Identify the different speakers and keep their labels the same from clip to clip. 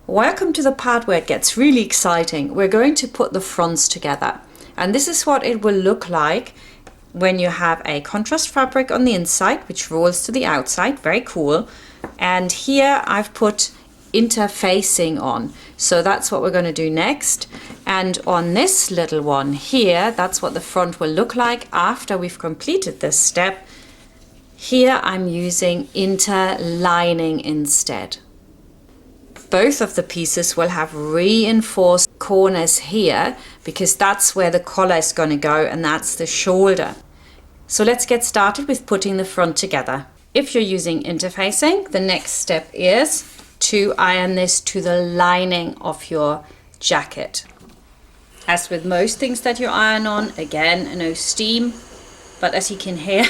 Speaker 1: Welcome to the part where it gets really exciting. We're going to put the fronts together, and this is what it will look like when you have a contrast fabric on the inside which rolls to the outside. Very cool. And here I've put interfacing on, so that's what we're going to do next. And on this little one here, that's what the front will look like after we've completed this step. Here I'm using interlining instead. Both of the pieces will have reinforced corners here because that's where the collar is going to go, and that's the shoulder. So let's get started with putting the front together. If you're using interfacing, the next step is to iron this to the lining of your jacket. As with most things that you iron on, again, no steam. But as you can hear,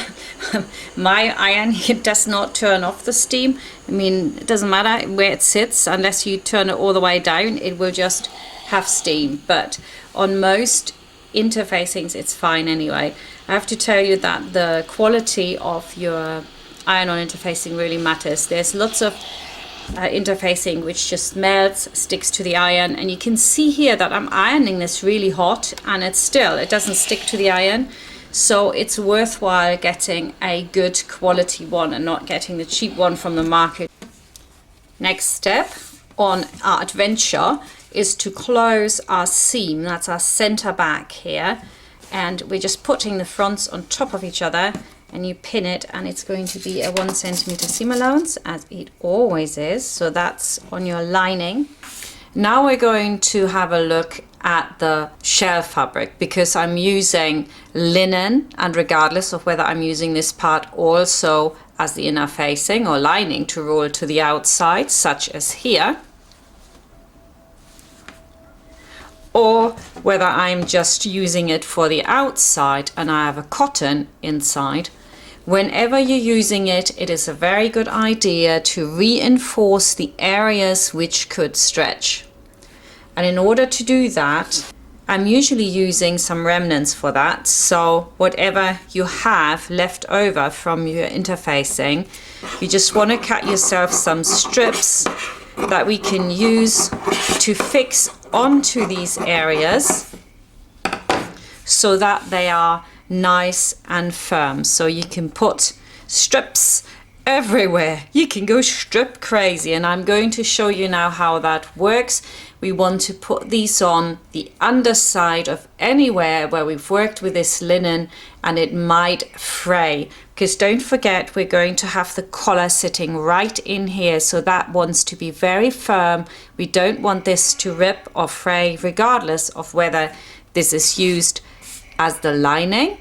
Speaker 1: my iron here does not turn off the steam. I mean, it doesn't matter where it sits, unless you turn it all the way down, it will just have steam. But on most interfacings, it's fine anyway. I have to tell you that the quality of your iron-on interfacing really matters. There's lots of interfacing which just melts, sticks to the iron, and you can see here that I'm ironing this really hot, and it doesn't stick to the iron. So it's worthwhile getting a good quality one and not getting the cheap one from the market. Next step on our adventure is to close our seam. That's our center back here. And we're just putting the fronts on top of each other, and you pin it, and it's going to be a 1 centimeter seam allowance, as it always is. So that's on your lining. Now we're going to have a look at the shell fabric, because I'm using linen, and regardless of whether I'm using this part also as the inner facing or lining to roll to the outside, such as here, or whether I'm just using it for the outside and I have a cotton inside. Whenever you're using it, it is a very good idea to reinforce the areas which could stretch. And in order to do that, I'm usually using some remnants for that. So whatever you have left over from your interfacing, you just want to cut yourself some strips that we can use to fix onto these areas so that they are nice and firm. So you can put strips everywhere. You can go strip crazy, and I'm going to show you now how that works. We want to put these on the underside of anywhere where we've worked with this linen and it might fray, because don't forget we're going to have the collar sitting right in here, so that wants to be very firm. We don't want this to rip or fray, regardless of whether this is used as the lining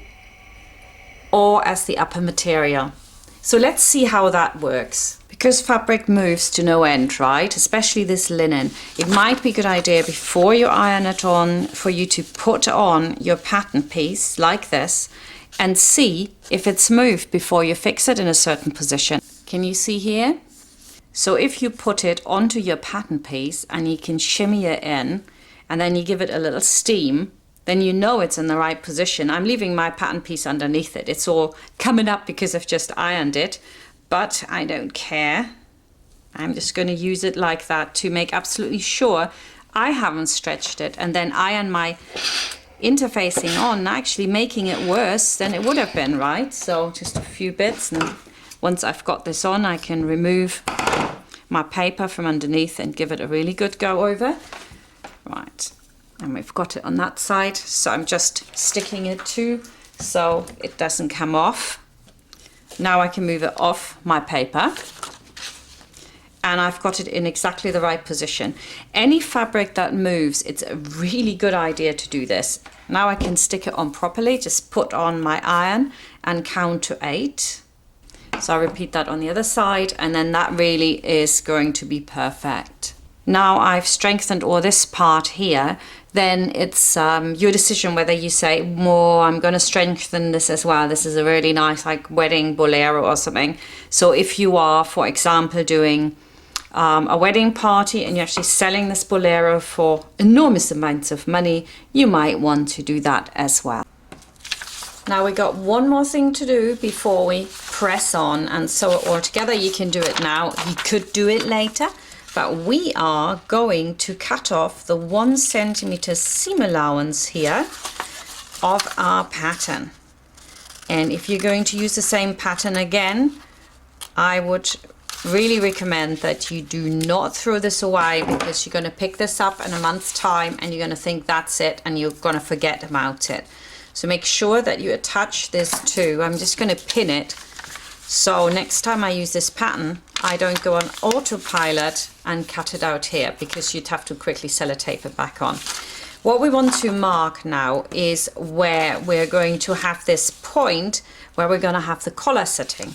Speaker 1: or as the upper material. So let's see how that works. Because fabric moves to no end, right? Especially this linen. It might be a good idea before you iron it on for you to put on your pattern piece like this and see if it's moved before you fix it in a certain position. Can you see here? So if you put it onto your pattern piece and you can shimmy it in and then you give it a little steam, then you know it's in the right position. I'm leaving my pattern piece underneath it. It's all coming up because I've just ironed it, but I don't care. I'm just going to use it like that to make absolutely sure I haven't stretched it, and then iron my interfacing on, actually making it worse than it would have been, right? So just a few bits, and once I've got this on, I can remove my paper from underneath and give it a really good go over. Right. And we've got it on that side, so I'm just sticking it to so it doesn't come off. Now I can move it off my paper, and I've got it in exactly the right position. Any fabric that moves, it's a really good idea to do this. Now I can stick it on properly, just put on my iron and count to 8. So I'll repeat that on the other side, and then that really is going to be perfect. Now I've strengthened all this part here, then it's your decision whether you say, more, I'm going to strengthen this as well. This is a really nice like wedding bolero or something. So if you are, for example, doing a wedding party and you're actually selling this bolero for enormous amounts of money, you might want to do that as well. Now we got one more thing to do before we press on and sew it all together. You can do it now, you could do it later, but we are going to cut off the 1 centimeter seam allowance here of our pattern. And if you're going to use the same pattern again, I would really recommend that you do not throw this away, because you're going to pick this up in a month's time and you're going to think that's it and you're going to forget about it. So make sure that you attach this too. I'm just going to pin it, so next time I use this pattern I don't go on autopilot and cut it out here, because you'd have to quickly sellotape it back on. What we want to mark now is where we're going to have this point where we're going to have the collar sitting.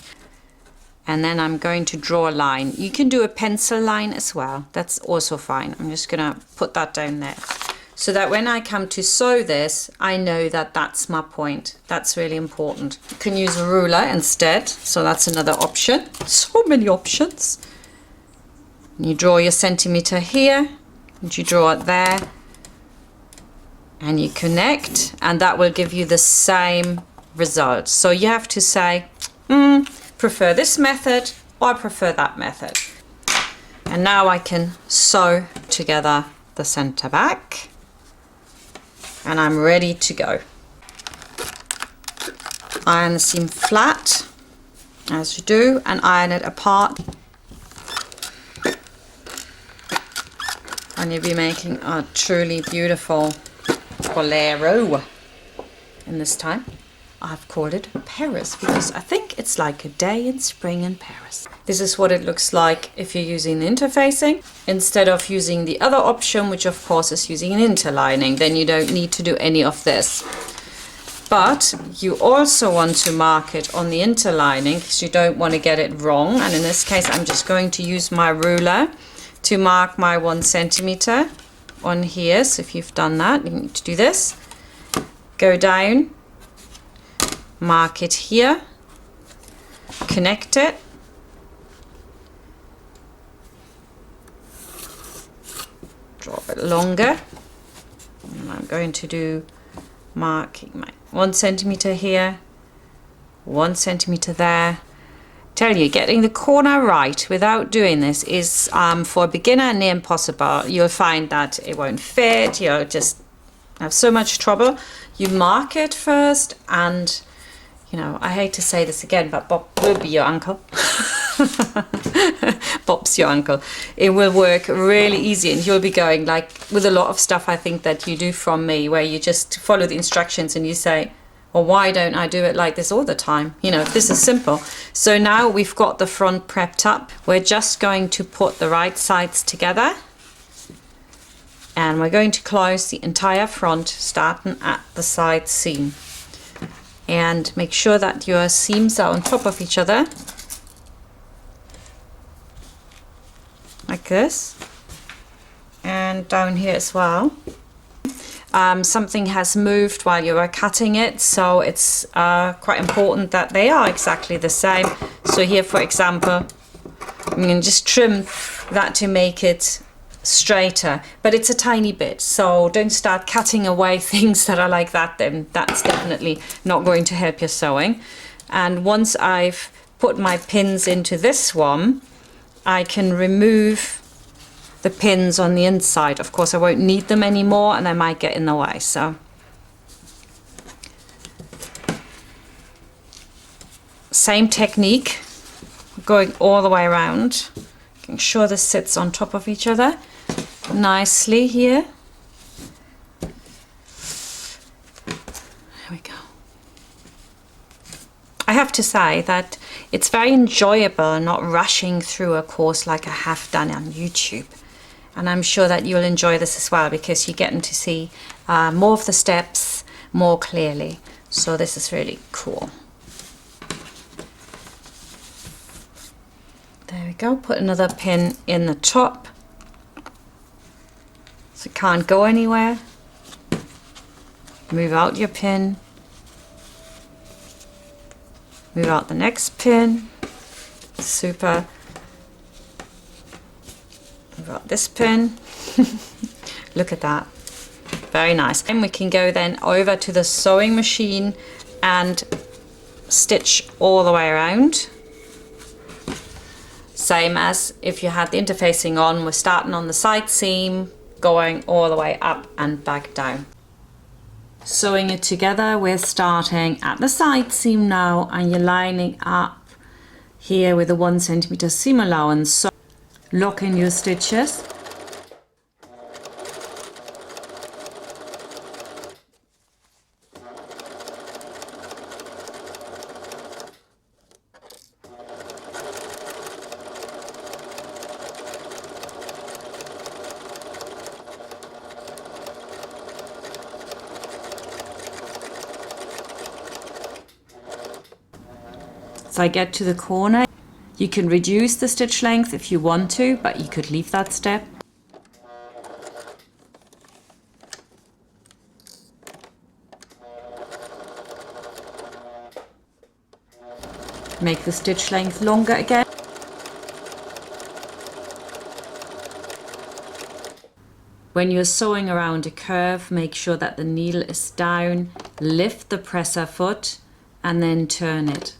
Speaker 1: And then I'm going to draw a line. You can do a pencil line as well. That's also fine. I'm just going to put that down there, so that when I come to sew this, I know that that's my point. That's really important. You can use a ruler instead. So that's another option. So many options. You draw your centimeter here, and you draw it there, and you connect, and that will give you the same result. So you have to say, prefer this method or I prefer that method. And now I can sew together the center back, and I'm ready to go. Iron the seam flat as you do, and iron it apart, and you'll be making a truly beautiful bolero. And this time I've called it Paris, because I think it's like a day in spring in Paris. This is what it looks like if you're using the interfacing instead of using the other option, which of course is using an interlining. Then you don't need to do any of this. But you also want to mark it on the interlining, because you don't want to get it wrong. And in this case, I'm just going to use my ruler to mark my 1 centimeter on here. So if you've done that, you need to do this. Go down, mark it here, connect it, draw a bit longer, and I'm going to do marking my 1 centimeter here, 1 centimeter there. Tell you, getting the corner right without doing this is for a beginner near impossible. You'll find that it won't fit, you'll just have so much trouble. You mark it first, and you know, I hate to say this again, but Bob will be your uncle. Bob's your uncle. It will work really easy, and you'll be going, like with a lot of stuff I think that you do from me, where you just follow the instructions and you say, well, why don't I do it like this all the time? You know, this is simple. So now we've got the front prepped up. We're just going to put the right sides together, and we're going to close the entire front, starting at the side seam. And make sure that your seams are on top of each other, like this, and down here as well. Something has moved while you were cutting it, so it's quite important that they are exactly the same. So here, for example, I'm going to just trim that to make it straighter, but it's a tiny bit, so don't start cutting away things that are like that, then that's definitely not going to help your sewing. And once I've put my pins into this one, I can remove the pins on the inside. Of course I won't need them anymore, and they might get in the way. So same technique, going all the way around, making sure this sits on top of each other nicely here. There we go. I have to say that it's very enjoyable not rushing through a course like I have done on YouTube, and I'm sure that you'll enjoy this as well, because you're getting to see more of the steps more clearly. So this is really cool. There we go. Put another pin in the top so it can't go anywhere. Move out your pin. Move out the next pin. Super. Move out this pin. Look at that. Very nice. And we can go then over to the sewing machine and stitch all the way around. same as if you had the interfacing on. We're starting on the side seam, going all the way up and back down. Sewing it together, we're starting at the side seam now, and you're lining up here with a 1 centimeter seam allowance. So lock in your stitches. So I get to the corner. You can reduce the stitch length if you want to, but you could leave that step. Make the stitch length longer again. When you're sewing around a curve, make sure that the needle is down, lift the presser foot and then turn it.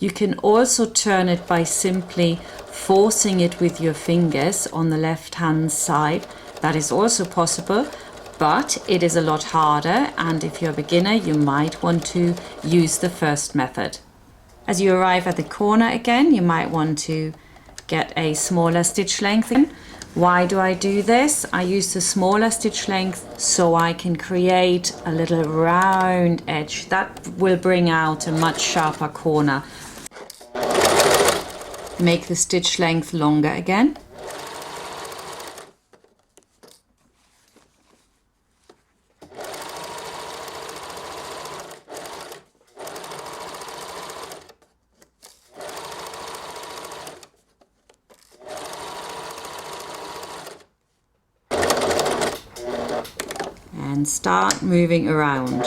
Speaker 1: You can also turn it by simply forcing it with your fingers on the left hand side. That is also possible, but it is a lot harder, and if you're a beginner you might want to use the first method. As you arrive at the corner again, you might want to get a smaller stitch length in. Why do I do this? I use the smaller stitch length so I can create a little round edge that will bring out a much sharper corner. Make the stitch length longer again. And start moving around.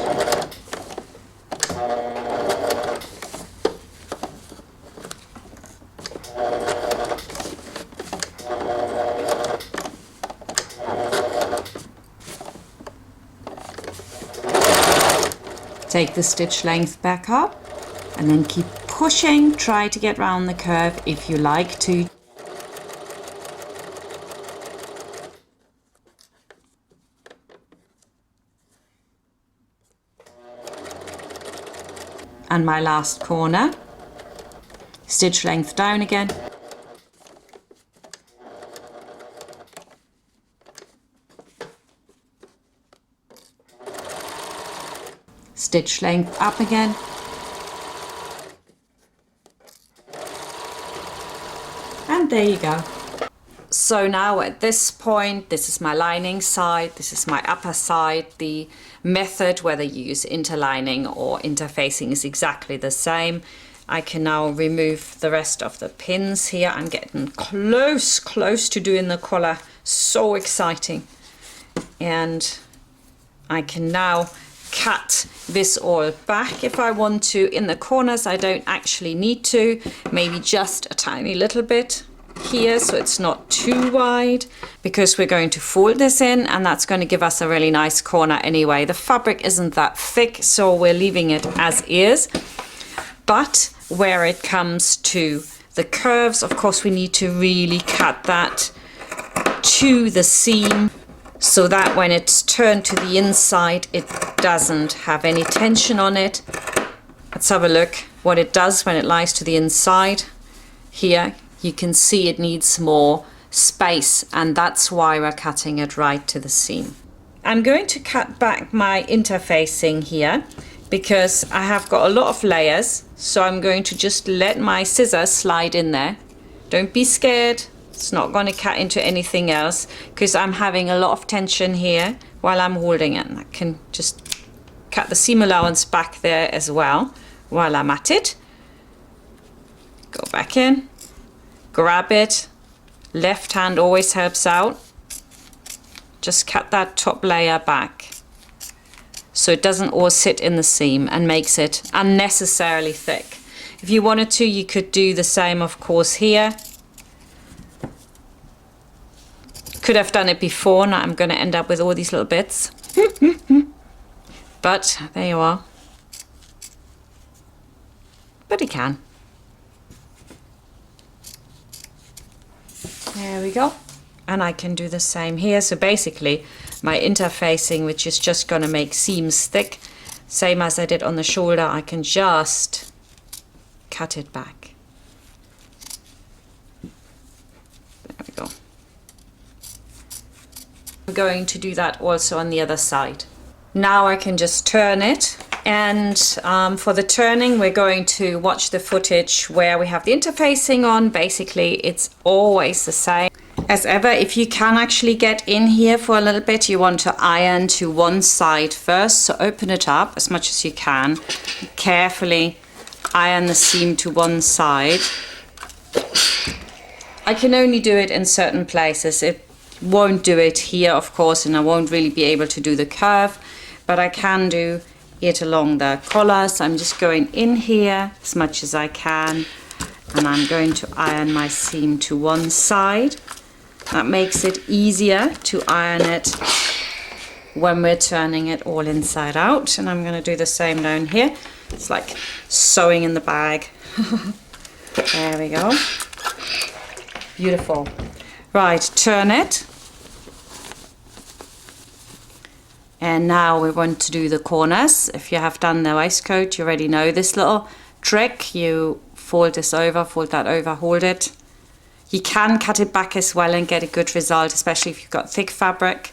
Speaker 1: Take the stitch length back up and then keep pushing. Try to get round the curve if you like to. And my last corner, stitch length down again. Stitch length up again. And there you go. So now at this point, this is my lining side, this is my upper side. The method, whether you use interlining or interfacing, is exactly the same. I can now remove the rest of the pins here. I'm getting close to doing the collar. So exciting. And I can now cut this all back if I want to. In the corners I don't actually need to, maybe just a tiny little bit here so it's not too wide, because we're going to fold this in and that's going to give us a really nice corner anyway. The fabric isn't that thick, so we're leaving it as is. But where it comes to the curves, of course we need to really cut that to the seam, so that when it's turned to the inside it doesn't have any tension on it. Let's have a look what it does when it lies to the inside. Here you can see it needs more space, and that's why we're cutting it right to the seam. I'm going to cut back my interfacing here because I have got a lot of layers, so I'm going to just let my scissors slide in there. Don't be scared. It's not going to cut into anything else because I'm having a lot of tension here while I'm holding it. And I can just cut the seam allowance back there as well while I'm at it. Go back in, grab it. Left hand always helps out. Just cut that top layer back so it doesn't all sit in the seam and makes it unnecessarily thick. If you wanted to, you could do the same, of course, here. Could have done it before. Now I'm going to end up with all these little bits. But there you are. But you can. There we go. And I can do the same here. So basically my interfacing, which is just going to make seams thick, same as I did on the shoulder, I can just cut it back. There we go. I'm going to do that also on the other side. Now I can just turn it, and for the turning we're going to watch the footage where we have the interfacing on. Basically it's always the same as ever. If you can actually get in here for a little bit, you want to iron to one side first, so open it up as much as you can, carefully iron the seam to one side. I can only do it in certain places. It won't do it here, of course, and I won't really be able to do the curve, but I can do it along the collar. So I'm just going in here as much as I can, and I'm going to iron my seam to one side. That makes it easier to iron it when we're turning it all inside out. And I'm going to do the same down here. It's like sewing in the bag. There we go. Beautiful. Right, turn it. And now we want to do the corners. If you have done the waistcoat, you already know this little trick. You fold this over, fold that over, hold it. You can cut it back as well and get a good result, especially if you've got thick fabric.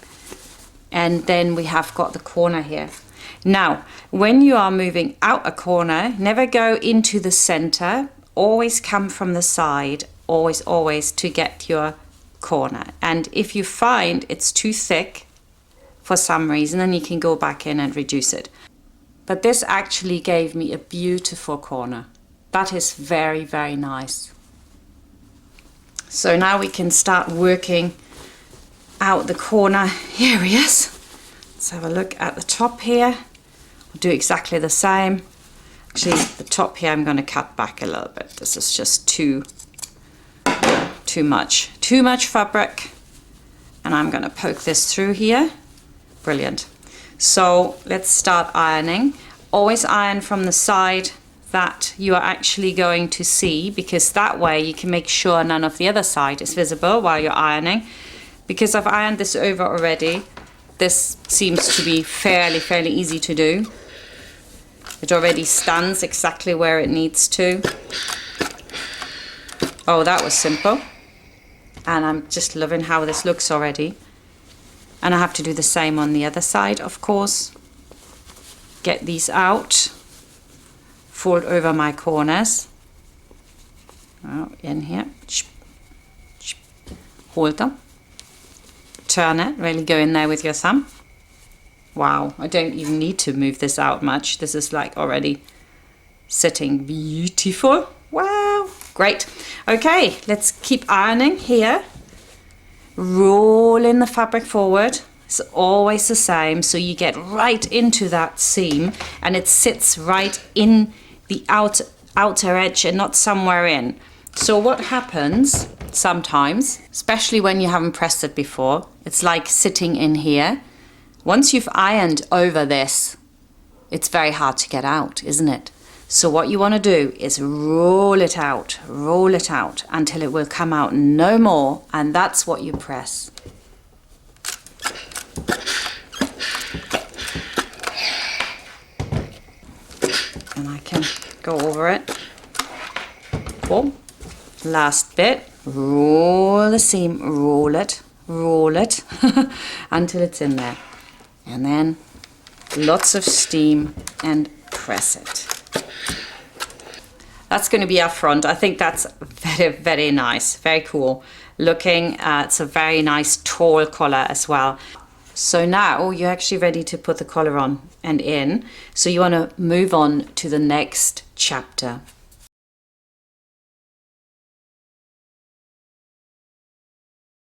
Speaker 1: And then we have got the corner here. Now, when you are moving out a corner, never go into the center. Always come from the side, always to get your corner. And if you find it's too thick for some reason, then you can go back in and reduce it. But this actually gave me a beautiful corner. That is very, very nice. So now we can start working out the corner areas. Let's have a look at the top here. I'll do exactly the same. Actually, the top here I'm going to cut back a little bit. This is just too much fabric. And I'm going to poke this through here. Brilliant. So let's start ironing. Always iron from the side that you are actually going to see, because that way you can make sure none of the other side is visible while you're ironing. Because I've ironed this over already, this seems to be fairly easy to do. It already stands exactly where it needs to. Oh, that was simple. And I'm just loving how this looks already. And I have to do the same on the other side, of course. Get these out. Fold over my corners. Oh, in here. Hold them. Turn it. Really go in there with your thumb. Wow, I don't even need to move this out much. This is like already sitting beautiful. Wow, great. Okay, let's keep ironing here. Rolling the fabric forward. It's always the same, so you get right into that seam and it sits right in the outer edge and not somewhere in. So what happens sometimes, especially when you haven't pressed it before, it's like sitting in here. Once you've ironed over this, it's very hard to get out, isn't it? So what you want to do is roll it out until it will come out no more, and that's what you press. And I can go over it. Cool. Last bit, roll the seam, roll it until it's in there. And then lots of steam and press it. That's going to be our front. I think that's very nice, very cool looking. It's a very nice tall collar as well. So now you're actually ready to put the collar on and in. So you want to move on to the next chapter.